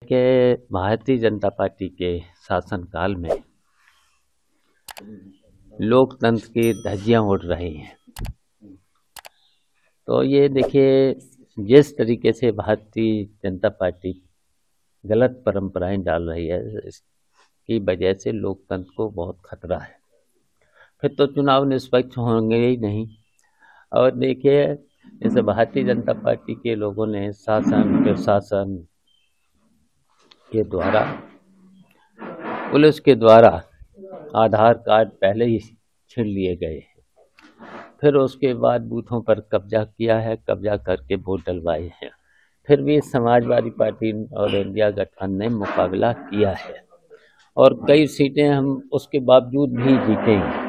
के भारतीय जनता पार्टी के शासनकाल में लोकतंत्र की धज्जियां उड़ रही हैं। तो ये देखिए, जिस तरीके से भारतीय जनता पार्टी गलत परंपराएं डाल रही है, इसकी वजह से लोकतंत्र को बहुत खतरा है। फिर तो चुनाव निष्पक्ष होंगे ही नहीं। और देखिए, जैसे भारतीय जनता पार्टी के लोगों ने शासन प्रशासन के द्वारा, पुलिस के द्वारा आधार कार्ड पहले ही छीन लिए गए हैं। फिर उसके बाद बूथों पर कब्जा किया है, कब्जा करके वोट डलवाए हैं। फिर भी समाजवादी पार्टी और इंडिया गठबंधन ने मुकाबला किया है और कई सीटें हम उसके बावजूद भी जीतेंगे।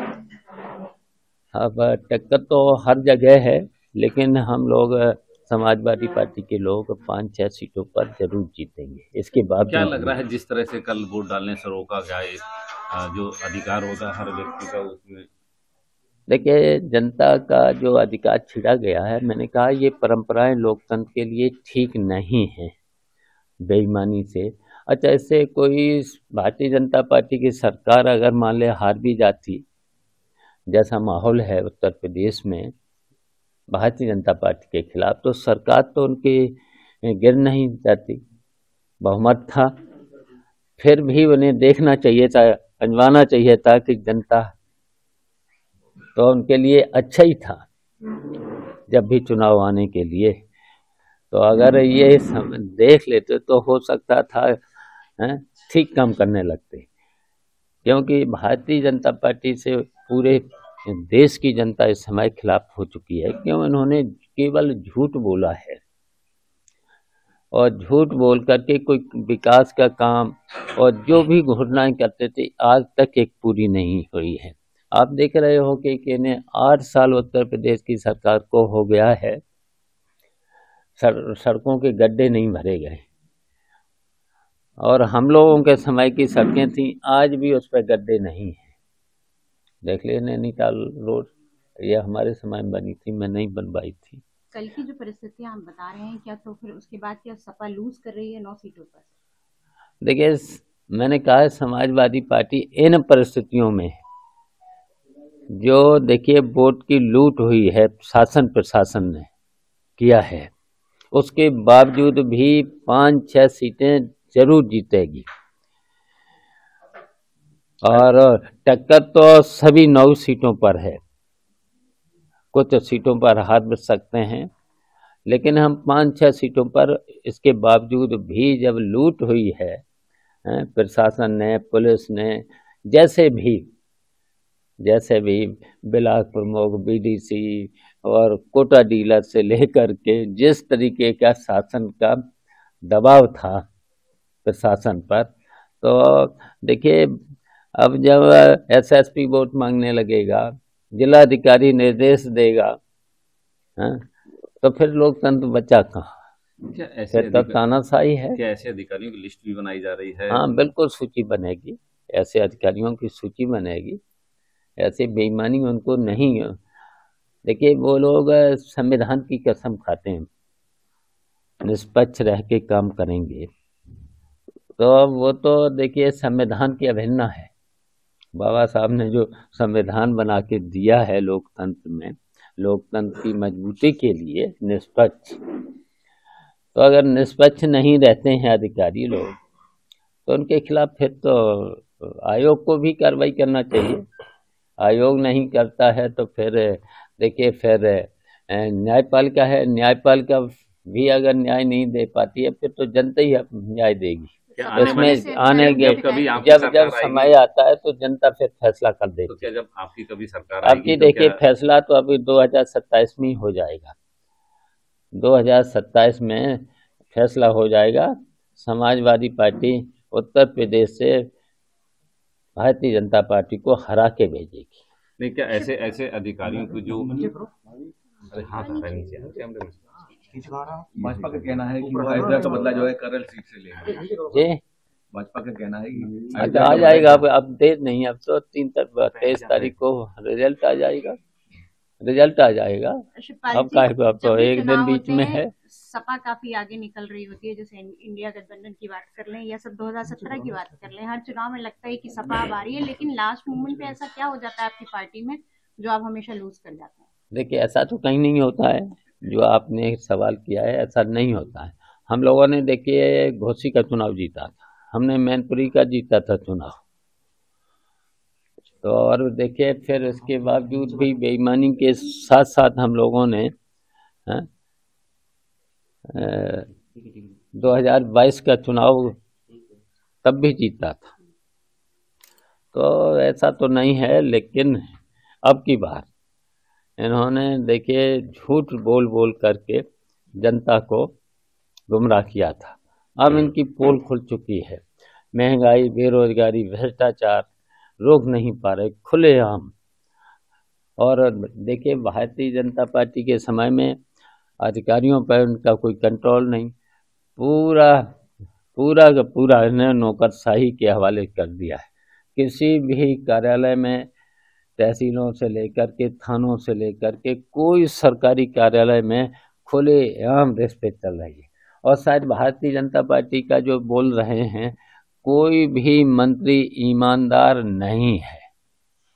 अब टक्कर तो हर जगह है, लेकिन हम लोग समाजवादी पार्टी के लोग 5-6 सीटों पर जरूर जीतेंगे। इसके बाद क्या लग रहा है, जिस तरह से कल वोट डालने से रोका गया, एक जो अधिकार होता है हर व्यक्ति का, उसमें देखिए, जनता का जो अधिकार छिड़ा गया है, मैंने कहा ये परंपराएं लोकतंत्र के लिए ठीक नहीं है। बेईमानी से अच्छा, इससे कोई भारतीय जनता पार्टी की सरकार अगर मान ले हार भी जाती, जैसा माहौल है उत्तर प्रदेश में भारतीय जनता पार्टी के खिलाफ, तो सरकार तो उनकी गिर नहीं जाती। बहुमत था। फिर भी उन्हें देखना चाहिए था, अंजवाना चाहिए था कि जनता तो उनके लिए अच्छा ही था जब भी चुनाव आने के लिए। तो अगर ये देख लेते तो हो सकता था ठीक काम करने लगते, क्योंकि भारतीय जनता पार्टी से पूरे देश की जनता इस समय खिलाफ हो चुकी है। क्यों? इन्होंने केवल झूठ बोला है और झूठ बोल करके कोई विकास का काम और जो भी घोषणाएं करते थे आज तक एक पूरी नहीं हुई है। आप देख रहे हो कि इन्हें 8 साल उत्तर प्रदेश की सरकार को हो गया है, सड़कों के गड्ढे नहीं भरे गए। और हम लोगों के समय की सड़कें थी, आज भी उस पर गड्ढे नहीं है। देख ले नैनीताल रोड, ये हमारे समय में बनी थी, मैं नहीं बनवाई थी। कल की जो परिस्थितियां आप बता रहे हैं, क्या तो फिर उसके बाद क्या सपा लूज कर रही है 9 सीटों पर? देखिए, मैंने कहा है समाजवादी पार्टी इन परिस्थितियों में, जो देखिए वोट की लूट हुई है शासन प्रशासन ने किया है, उसके बावजूद भी 5-6 सीटें जरूर जीतेगी। और टक्कर तो सभी 9 सीटों पर है। कुछ सीटों पर हाथ बच सकते हैं, लेकिन हम 5-6 सीटों पर इसके बावजूद भी जब लूट हुई है प्रशासन ने, पुलिस ने, जैसे भी ब्लॉक प्रमुख, बीडीसी और कोटा डीलर से लेकर के जिस तरीके का शासन का दबाव था प्रशासन पर, तो देखिए अब जब एसएसपी वोट मांगने लगेगा, जिलाधिकारी निर्देश देगा, तो फिर लोकतंत्र बचा कहाँ? क्या ऐसे फिर तब तानाशाही है। क्या ऐसे अधिकारियों की लिस्ट भी बनाई जा रही है? हाँ, बिल्कुल सूची बनेगी, ऐसे अधिकारियों की सूची बनेगी। ऐसे बेईमानी उनको नहीं। देखिए, वो लोग संविधान की कसम खाते हैं निष्पक्ष रह के काम करेंगे, तो वो तो देखिए संविधान की अवहेलना है। बाबा साहब ने जो संविधान बना के दिया है लोकतंत्र में, लोकतंत्र की मजबूती के लिए निष्पक्ष, तो अगर निष्पक्ष नहीं रहते हैं अधिकारी लोग, तो उनके खिलाफ फिर तो आयोग को भी कार्रवाई करना चाहिए। आयोग नहीं करता है तो फिर देखिए, फिर न्यायपालिका है, न्यायपालिका भी अगर न्याय नहीं दे पाती है, फिर तो जनता ही न्याय देगी। इसमें आने जब समय आता है तो जनता फिर फैसला कर देगी। तो क्या जब आपकी कभी सरकार आपकी देखिए फैसला तो अभी 2027 में ही हो जाएगा। 2027 में फैसला हो जाएगा। समाजवादी पार्टी उत्तर प्रदेश से भारतीय जनता पार्टी को हरा के भेजेगी। नहीं, क्या ऐसे अधिकारियों को जो भाजपा का कहना है कि वो अयोध्या का बदला जो है करल सीट से लेंगे। भाजपा का कहना है कि अच्छा, आ जाएगा। अब देर नहीं, अब तो 23 तारीख को रिजल्ट आ जाएगा। अब का, अब तो एक दिन बीच में है। सपा काफी आगे निकल रही होती है, जैसे इंडिया गठबंधन की बात कर लें या सब 2017 की बात कर लें, हर चुनाव में लगता है कि सपा अब आ रही है, लेकिन लास्ट मोमेंट पे ऐसा क्या हो जाता है आपकी पार्टी में जो आप हमेशा लूज कर जाते हैं? देखिए, ऐसा तो कहीं नहीं होता है, जो आपने सवाल किया है ऐसा नहीं होता है। हम लोगों ने देखिए घोसी का चुनाव जीता था, हमने मैनपुरी का जीता था चुनाव, तो और देखिए फिर उसके बावजूद भी बेईमानी के साथ साथ हम लोगों ने 2022 का चुनाव तब भी जीता था। तो ऐसा तो नहीं है, लेकिन अब की बार इन्होंने देखिए झूठ बोल बोल करके जनता को गुमराह किया था। अब इनकी पोल खुल चुकी है, महंगाई, बेरोजगारी, भ्रष्टाचार रोक नहीं पा रहे खुलेआम। और देखिए भारतीय जनता पार्टी के समय में अधिकारियों पर उनका कोई कंट्रोल नहीं, पूरा पूरा का पूरा इन्हें नौकरशाही के हवाले कर दिया है। किसी भी कार्यालय में, तहसीलों से लेकर के थानों से लेकर के कोई सरकारी कार्यालय में खुलेआम रिश्वत चल रही है। और शायद भारतीय जनता पार्टी का जो बोल रहे हैं, कोई भी मंत्री ईमानदार नहीं है।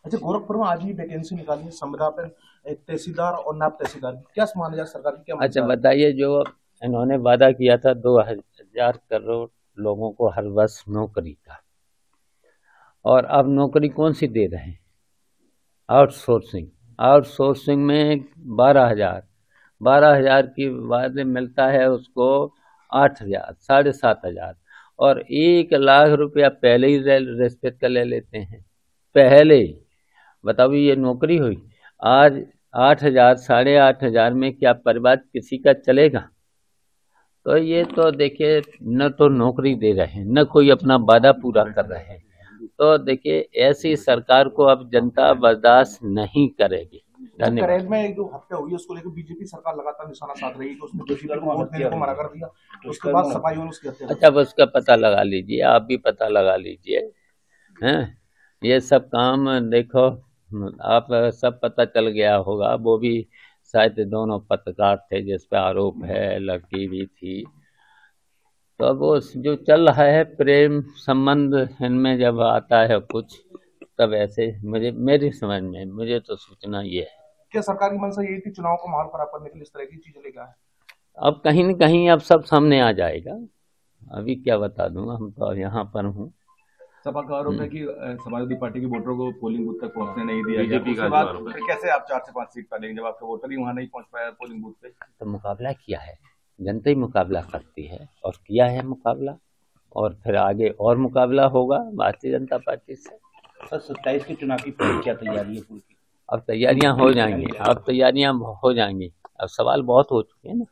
अच्छा, गोरखपुर में आज ही वैकेंसी निकाली है संविदा पर, एक तहसीलदार और नायब तहसीलदार, क्या माना जाए सरकार की क्या? अच्छा बताइए, जो इन्होंने वादा किया था 2000 करोड़ लोगों को हर वर्ष नौकरी का, और अब नौकरी कौन सी दे रहे हैं? आउटसोर्सिंग में 12,000 की बाद मिलता है उसको 8,000, 7,500, और 1 लाख रुपया पहले ही रिश्वत का ले लेते हैं। पहले बताओ ये नौकरी हुई? आज 8,000, 8,500 में क्या परिवार किसी का चलेगा? तो ये तो देखिए न तो नौकरी दे रहे हैं, न कोई अपना वादा पूरा कर रहे हैं। तो देखिए ऐसी सरकार को अब जनता बर्दाश्त नहीं करेगी। करेल में एक जो हत्या हुई उसको लेकर बीजेपी सरकार लगातार निशाना साध रही है कि उसने बीजेपी को वोट देने को मना कर दिया, उसके बाद सपा ने उसकी हत्या। अच्छा, उसका पता लगा लीजिए, आप भी पता लगा लीजिए, हैं ये सब काम देखो, आप सब पता चल गया होगा। वो भी शायद दोनों पत्रकार थे जिस पे आरोप है, लड़की भी थी। तो अब वो जो चल रहा है प्रेम संबंध, इनमें जब आता है कुछ, तब ऐसे मेरी समझ में मुझे तो सूचना ये है। क्या सरकार की मंशा यही थी चुनाव को माहौल खराब करने के लिए इस तरह की चीजें लेकर आए? अब कहीं न कहीं अब सब सामने आ जाएगा, अभी क्या बता दूंगा, हम तो यहाँ पर हूँ। सपा का आरोप है कि समाजवादी पार्टी के वोटरों को पोलिंग बूथ तक पहुंचने नहीं दिया। बीजेपी का आरोप है। कैसे आप 4 से 5 सीट पालेंगे जब आपका वोटर ही वहां नहीं पहुंच पाया पोलिंग बूथ पे? तो मुकाबला किया है, जनता ही मुकाबला करती है, और किया है मुकाबला, और फिर आगे और मुकाबला होगा भारतीय जनता पार्टी से। सर 27 के चुनाव की क्या तैयारी है पूरी? अब तैयारियां हो जाएंगी, अब सवाल बहुत हो चुके हैं ना।